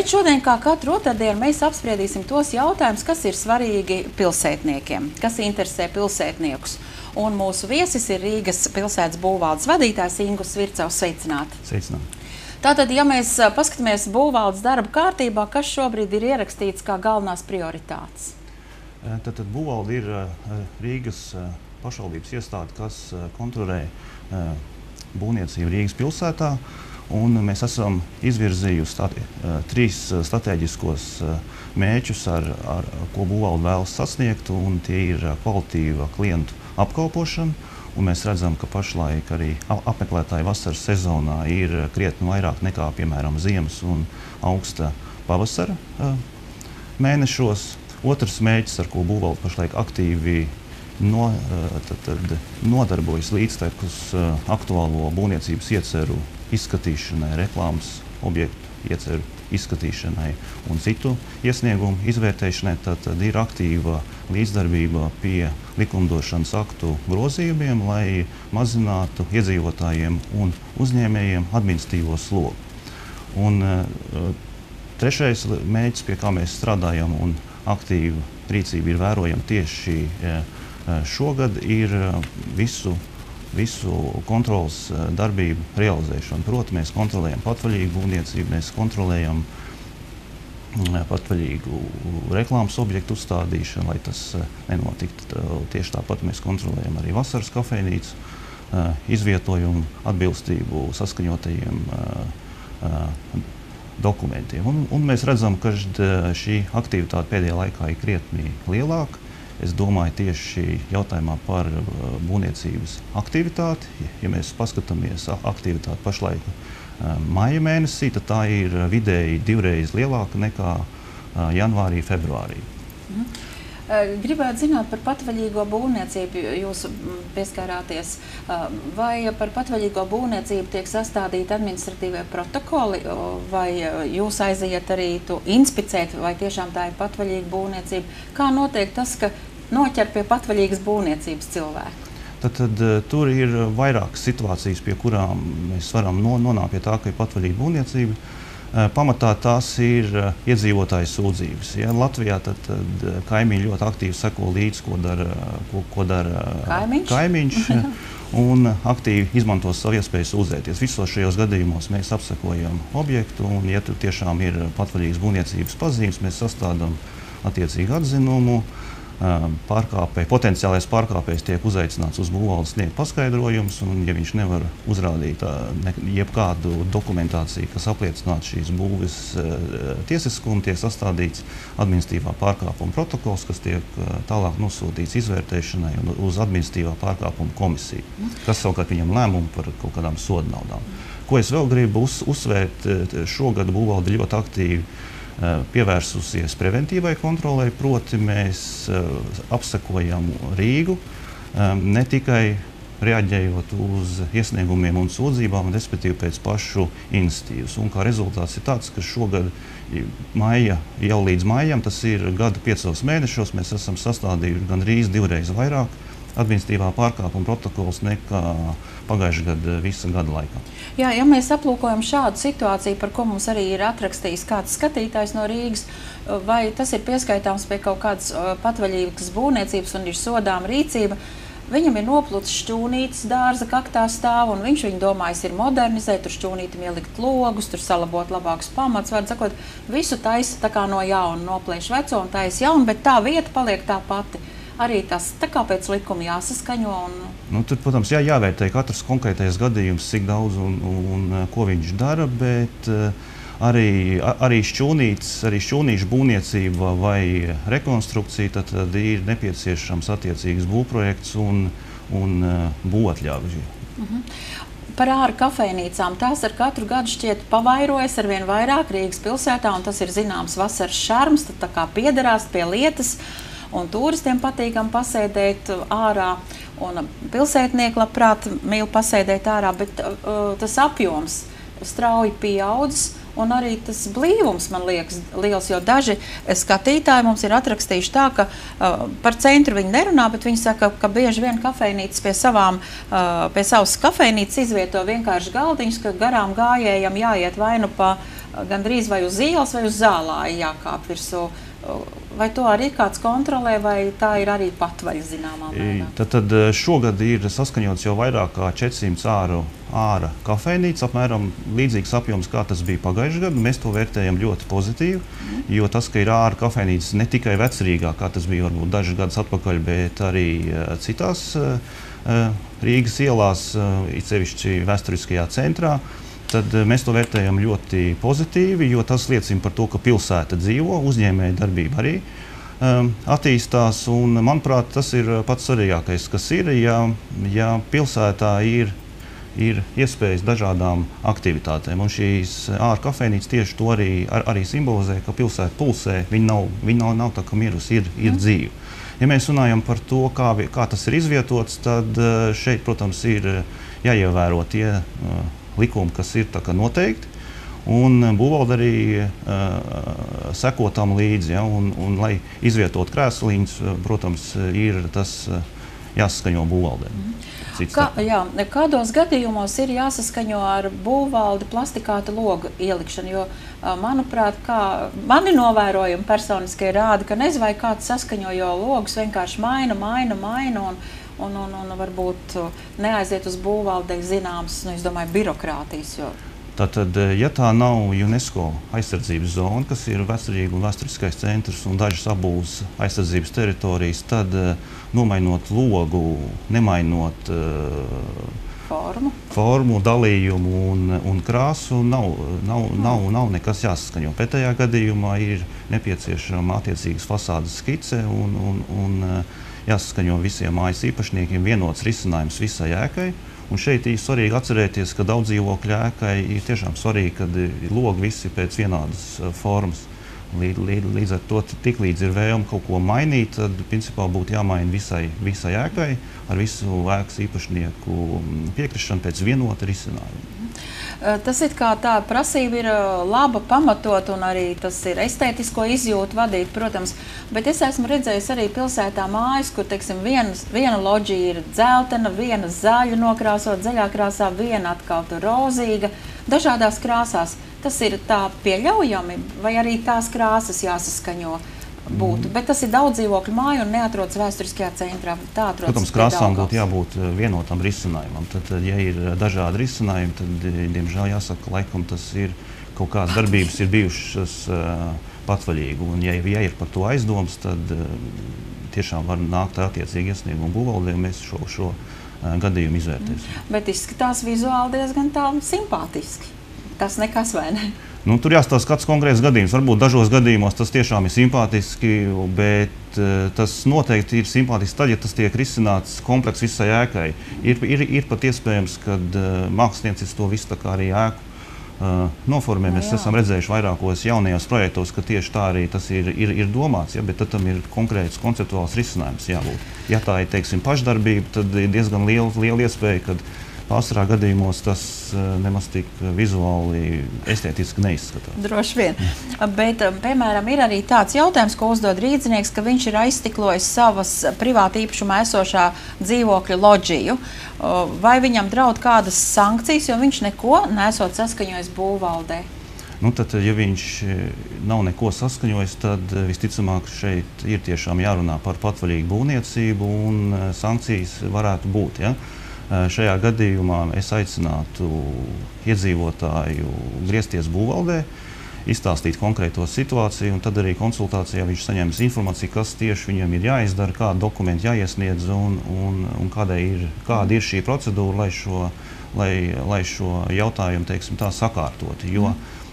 Bet šodien, kā katru otrdienu, mēs apspriedīsim tos jautājumus, kas ir svarīgi pilsētniekiem, kas interesē pilsētniekus. Un mūsu viesis ir Rīgas pilsētas būvvaldes vadītājs Ingus Svircavs. Sveicināti! Sveicināti! Tātad, ja mēs paskatāmies būvvaldes darba kārtībā, kas šobrīd ir ierakstīts kā galvenās prioritātes? Tātad būvvalde ir Rīgas pašvaldības iestāde, kas kontrolē būvniecību Rīgas pilsētā. Un mēs esam izvirzījusi trīs stratēģiskos mērķus, ko būvvalde vēlas sasniegt, un tie ir kvalitīva klientu apkalpošana. Un mēs redzam, ka pašlaik arī apmeklētāju vasaras sezonā ir krietni vairāk nekā, piemēram, ziemas un augsta pavasara mēnešos. Otrs mērķis, ar ko būvvalde pašlaik aktīvi nodarbojas līdztekus aktuālo būvniecības ieceru izskatīšanai, reklāmas objektu ieceru izskatīšanai un citu iesniegumu izvērtēšanai, tad ir aktīva līdzdarbība pie likumdošanas aktu grozījumiem, lai mazinātu iedzīvotājiem un uzņēmējiem administratīvo slogu. Un trešais mērķis, pie kā mēs strādājam un aktīva rīcība ir vērojama tieši šogad, ir visu kontrolas darbību realizēšanu. Proti, mēs kontrolējam patvaļīgu būvniecību, mēs kontrolējam patvaļīgu reklāmas objektu uzstādīšanu, lai tas nenotiktu. Tieši tāpat mēs kontrolējam arī vasaras kafejnīcu izvietojumu, atbilstību saskaņotajiem dokumentiem. Un mēs redzam, ka šī aktivitāte pēdējā laikā ir krietni lielāka. Es domāju tieši jautājumā par būvniecības aktivitāti. Ja mēs paskatāmies aktivitāti pašlaik maija mēnesī, tad tā ir vidēji 2 reizes lielāka nekā janvārī, februārī. Gribētu zināt par patvaļīgo būvniecību, jūs pieskārāties. Vai par patvaļīgo būvniecību tiek sastādīti administratīvie protokoli, vai jūs aiziet arī to inspicēt, vai tiešām tā ir patvaļīga būvniecība? Kā notiek tas, ka noķer pie patvaļīgas būvniecības cilvēku? Tad tur ir vairākas situācijas, pie kurām mēs varam nonākt pie tā, ka ir patvaļīga būvniecība. Pamatā tās ir iedzīvotāju sūdzības. Ja? Latvijā tad kaimiņi ļoti aktīvi seko līdzi, ko dara kaimiņš, un aktīvi izmanto savu iespēju sūdzēties. Visos šajos gadījumos mēs apsekojam objektu, un ja tur tiešām ir patvaļīgas būvniecības pazīmes, mēs sastādām attiecīgu atzinumu. Potenciālais pārkāpējs tiek uzaicināts uz būvvaldi sniegt paskaidrojumus, un ja viņš nevar uzrādīt jebkādu dokumentāciju, kas apliecinātu šīs būves tiesiskumu, tiek sastādīts administratīvā pārkāpuma protokols, kas tiek tālāk nosūtīts izvērtēšanai uz administratīvā pārkāpuma komisiju, kas savukārt viņam lēmumu par kaut kādām soda naudām. Ko es vēl gribu uzsvērt, šogad būvvalde ļoti aktīvi pievērsusies preventīvai kontrolei, proti mēs apsekojam Rīgu, ne tikai reaģējot uz iesniegumiem un sūdzībām, respektīvi pēc pašu iniciatīvas. Un kā rezultāts ir tāds, ka šogad jau līdz maijam, tas ir gada 5 mēnešos, mēs esam sastādījuši gandrīz 2 reizes vairāk administratīvā pārkāpuma protokols nekā pagājušā gada visa gada laikā. Jā, ja mēs aplūkojam šādu situāciju, par ko mums arī ir atrakstījis kāds skatītājs no Rīgas, vai tas ir pieskaitāms pie kaut kādas patvaļīgas būvniecības un ir sodām rīcība, viņam ir noplucis šķūnītes dārza kaktā stāv, un viņš viņu domājis ir modernizēt, tur šķūnītim ielikt logus, tur salabot labākus pamats, var sakot, visu taisa tā kā no jauna, noplēš veco un taisa jaunu, bet tā vieta paliek tā pati. Arī tas tā kā pēc likuma jāsaskaņo. Tur, protams, jāvērtē katrs konkrētais gadījums, cik daudz un ko viņš dara, bet arī šķūnīšu būvniecība vai rekonstrukcija, tad ir nepieciešams attiecīgs būvprojekts un būvatļauja. Par āru kafejnīcām. Tās ar katru gadu šķiet pavairojas arvien vairāk Rīgas pilsētā, un tas ir zināms vasaras šarms, tad tā kā piederās pie lietas. Un turistiem patīkam pasēdēt ārā, un pilsētnieki labprāt mīl pasēdēt ārā, bet tas apjoms strauji pieaudzis, un arī tas blīvums, man liekas, liels, jo daži skatītāji mums ir atrakstījuši tā, ka par centru viņi nerunā, bet viņi saka, ka bieži vien kafejnīcas pie savas kafejnīcas izvieto vienkārši galdiņus, ka garām gājējam jāiet vai nu pa gandrīz vai uz ielas vai uz zālāja jākāp virsū. Vai to arī kāds kontrolē, vai tā ir arī patvaļa zināmā mērā? Tad šogad ir saskaņots jau vairāk kā 400 āra kafejnīcas, apmēram līdzīgs apjoms, kā tas bija pagājušajā gadā. Mēs to vērtējam ļoti pozitīvi, jo tas, ka ir āra kafejnīcas ne tikai Vecrīgā, kā tas bija varbūt dažus gadus atpakaļ, bet arī citās Rīgas ielās, it sevišķi vēsturiskajā centrā, tad mēs to vērtējam ļoti pozitīvi, jo tas liecina par to, ka pilsēta dzīvo, uzņēmēja darbība arī attīstās. Un, manuprāt, tas ir pats svarīgākais, kas ir, ja pilsētā ir iespējas dažādām aktivitātēm. Un šīs āra kafejnīcas tieši to arī simbolizē, ka pilsēta pulsē, viņa nav tā kā mirus, ir dzīve. Ja mēs runājam par to, kā tas ir izvietots, tad šeit, protams, ir jāievēro tie likumi, kas ir noteikti, un būvvalde arī seko tam līdzi. Ja, un, lai izvietotu krēsliņus, protams, ir tas jāsaskaņo būvvaldē. Kādos gadījumos ir jāsaskaņo ar būvvaldi plastikāta logu ielikšanu? Jo, manuprāt, mani novērojumi personiskie rāda, ka nezinu, vai kāds saskaņo, jo logus vienkārši maina un varbūt neaiziet uz būvvaldei zināmas, es domāju, birokrātijas. Tātad, ja tā nav UNESCO aizsardzības zona, kas ir Vecrīga un vēsturiskais centrs un dažas apbūves aizsardzības teritorijas, tad nomainot logu, nemainot formu, dalījumu un krāsu, nav nekas jāsaskaņo. Pretējā gadījumā ir nepieciešama attiecīgas fasādes skice un jāsaskaņo visiem mājas īpašniekiem vienots risinājums visai ēkai. Un šeit ir svarīgi atcerēties, ka daudz dzīvokļu ēkai ir tiešām svarīgi, kad logi visi pēc vienādas formas. Līdz ar to, tiklīdz ir vēlme kaut ko mainīt, tad principā būtu jāmaina visai ēkai ar visu ēkas īpašnieku piekrišanu pēc vienota risinājuma. Tas ir kā tā prasība ir laba, pamatot, un arī tas ir estētisko izjūtu vadīt, protams. Bet es esmu redzējis arī pilsētā mājas, kur, teiksim, viena loģija ir dzeltena, viena zaļa nokrāsot, zaļā krāsā, viena atkal tur rozīga, dažādās krāsās. Tas ir tā pieļaujami, vai arī tās krāsas jāsaskaņo būtu? Bet tas ir daudz dzīvokļu māju un neatrodas vēsturiskajā centrā. Protams, krāsām būtu jābūt vienotam risinājumam. Tad, ja ir dažādi risinājumi, tad, diemžēl, jāsaka, laikam tas ir kaut kādas darbības ir bijušas patvaļīgi. Un, ja ir par to aizdoms, tad tiešām var nākt attiecīgi iesniegumu būvvaldē, un mēs šo gadījumu izvērtēsim. Bet izskatās vizuāli diezgan tā simpātiski. Tas nekas, vai ne? Tur jāstāsta kāds konkrēts gadījums. Varbūt dažos gadījumos tas tiešām ir simpātiski, bet tas noteikti ir simpātiski tad, ja tas tiek risināts kompleks visai ēkai. Ir pat iespējams, ka māksliniecis to visu tā kā arī ēku noformē. Mēs esam redzējuši vairākos jaunajos projektos, ka tieši tā arī tas ir domāts, ja, bet tad tam ir konkrēts konceptuāls risinājums jābūt. Ja tā ir, teiksim, pašdarbība, tad ir diezgan liela iespēja, ka pārsvarā gadījumos tas nemaz tik vizuāli, estētiski neizskatās. Droši vien. Bet, piemēram, ir arī tāds jautājums, ko uzdod rīdzinieks, ka viņš ir aizstiklojis savas privāta īpašumā esošā dzīvokļa loģiju. Vai viņam draud kādas sankcijas, jo viņš neko nesot saskaņojis būvvaldē? Tad, ja viņš nav neko saskaņojis, tad visticamāk šeit ir tiešām jārunā par patvaļīgu būvniecību un sankcijas varētu būt. Ja? Šajā gadījumā es aicinātu iedzīvotāju griezties būvvaldē, izstāstīt konkrēto situāciju, un tad arī konsultācijā viņš saņems informāciju, kas tieši viņam ir jāizdara, kādi dokumenti jāiesniedz un kāda ir šī procedūra, lai šo jautājumu, teiksim, tā sakārtot. Jo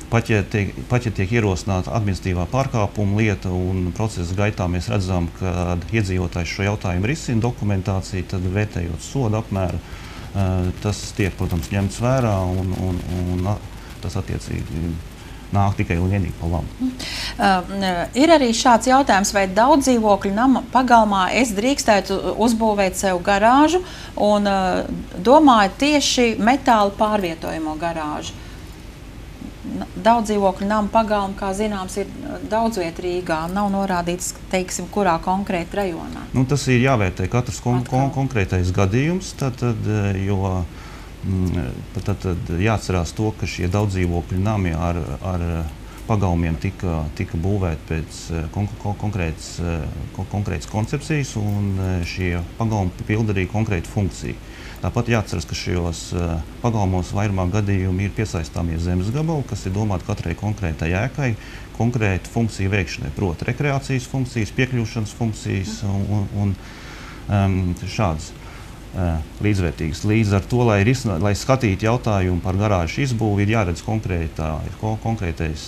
pat ja tiek ierosināta administratīvā pārkāpuma lieta un procesa gaitā mēs redzam, ka iedzīvotājs šo jautājumu risina dokumentāciju, tad vērtējot soda apmēru, tas tiek, protams, ņemts vērā un tas attiecīgi nāk tikai un vienīgi pa labu. Ir arī šāds jautājums, vai daudz dzīvokļu nama pagalmā es drīkstētu uzbūvēt sev garāžu un domāju tieši metāla pārvietojamo garāžu. Daudz dzīvokļu nama pagalma, kā zināms, ir daudz viet Rīgā. Nav norādīts, teiksim, kurā konkrēti rajonā. Tas ir jāvērtē katrs konkrētais gadījums, jo tad jāatcerās to, ka šie daudzdzīvokļu nami ar pagalmiem tika būvēti pēc konkrētas koncepcijas, un šie pagalmi pilda arī konkrētu funkciju. Tāpat jāatceras, ka šajos pagalmos vairumā gadījumi ir piesaistāmie zemes gabali, kas ir domāti katrai konkrētai ēkai, konkrētu funkciju veikšanai, proti rekreācijas funkcijas, piekļūšanas funkcijas un šādas līdzvērtīgas. Līdz ar to, lai skatītu jautājumu par garāžu izbūvi, ir jāredz konkrētais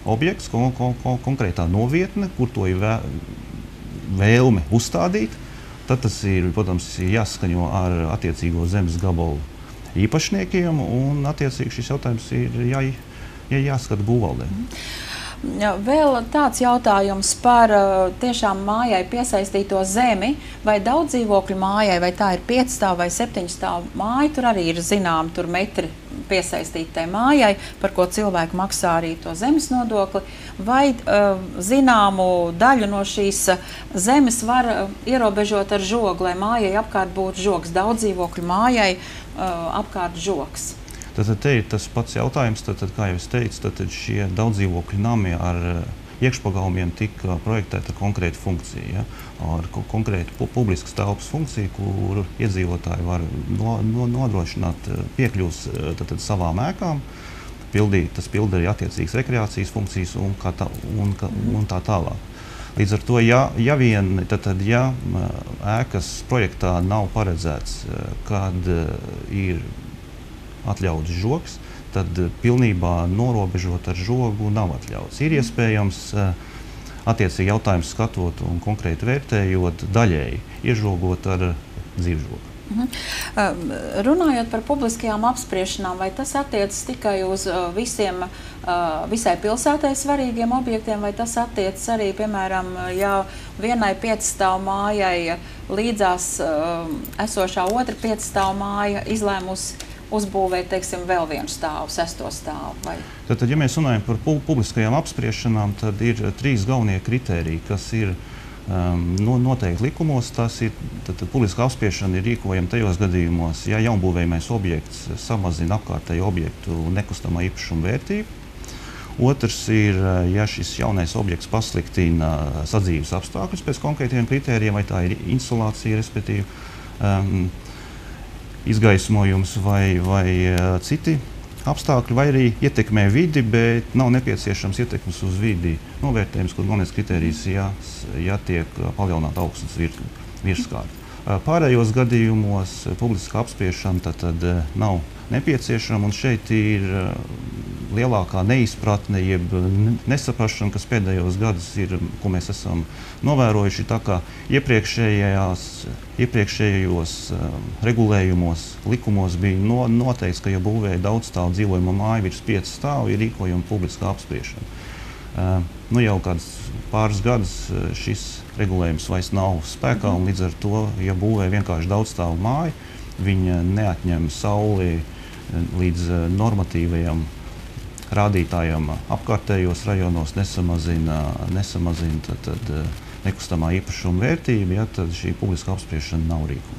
objekts, konkrētā novietne, kur to ir vēlme uzstādīt. Tad tas ir, protams, jāsaskaņo ar attiecīgo zemes gabalu īpašniekiem, un attiecīgi šis jautājums ir jāskata būvvaldē. Vēl tāds jautājums par tiešām mājai piesaistīto zemi, vai daudzdzīvokļu mājai, vai tā ir 5-stāvu vai 7-stāvu māja, tur arī ir zinām tur metri piesaistītai mājai, par ko cilvēki maksā arī to zemes nodokli, vai zināmu daļu no šīs zemes var ierobežot ar žogu, lai mājai apkārt būtu žogs, daudzdzīvokļu mājai apkārt žogs. Tad te ir tas pats jautājums, kā jau es teicu, šie daudzdzīvokļu nami ar iekšpagalmiem tika projektēta konkrēta funkcija, ar konkrētu publiskas telpas funkciju, kur iedzīvotāji var nodrošināt piekļuvs savām ēkām, tas pilda arī attiecīgas rekreācijas funkcijas un tā tālāk. Līdz ar to, ja ēkas projektā nav paredzēts, kad ir atļauts žogs, tad pilnībā norobežot ar žogu nav atļauts. Ir iespējams, attiecīgi jautājums skatot un konkrēti vērtējot, daļēji iežogot ar dzīvžogu. Runājot par publiskajām apspriešanām, vai tas attiecas tikai uz visai pilsētai svarīgiem objektiem, vai tas attiecas arī, piemēram, ja vienai 5-stāvu mājai līdzās esošā otra 5-stāvu māja izlēmusi uzbūvēt, teiksim, vēl vienu stāvu, 6. stāvu? Vai? Tad, ja mēs runājam par publiskajām apspriešanām, tad ir 3 galvenie kritēriji, kas ir noteikti likumos. Tas ir, publiska apspriešana ir rīkojama tajos gadījumos, ja jaunbūvējamais objekts samazina apkārtēju objektu nekustamā īpašuma vērtību. Otrs ir, ja šis jaunais objekts pasliktina sadzīves apstākļus pēc konkrētiem kritērijiem, vai tā ir insulācija, respektīvi, izgaismojums vai citi apstākļi, vai arī ietekmē vidi, bet nav nepieciešams ietekmes uz vidi novērtējums, kur galvenais kritērijs jātiek palielināt augstnes virskārt. Pārējos gadījumos publiska apspriešana tad nav nepieciešama, un šeit ir lielākā neizpratne, jeb nesaprašana, kas pēdējos gadus ir, ko mēs esam novērojuši, tā kā iepriekšējos regulējumos, likumos bija noteikts, ka, ja būvēja daudzstāvu dzīvojamo māju virs 5 stāvu, ir rīkojama publiskā apspriešana. Jau kāds pāris gadus šis regulējums vairs nav spēkā, un līdz ar to, ja būvē vienkārši daudzstāvu māju, viņa neatņem sauli līdz normatīvajam rādītājam apkārtējos rajonos, nesamazina nekustamā īpašuma vērtību, tad šī publiska apspriešana nav rīkojama.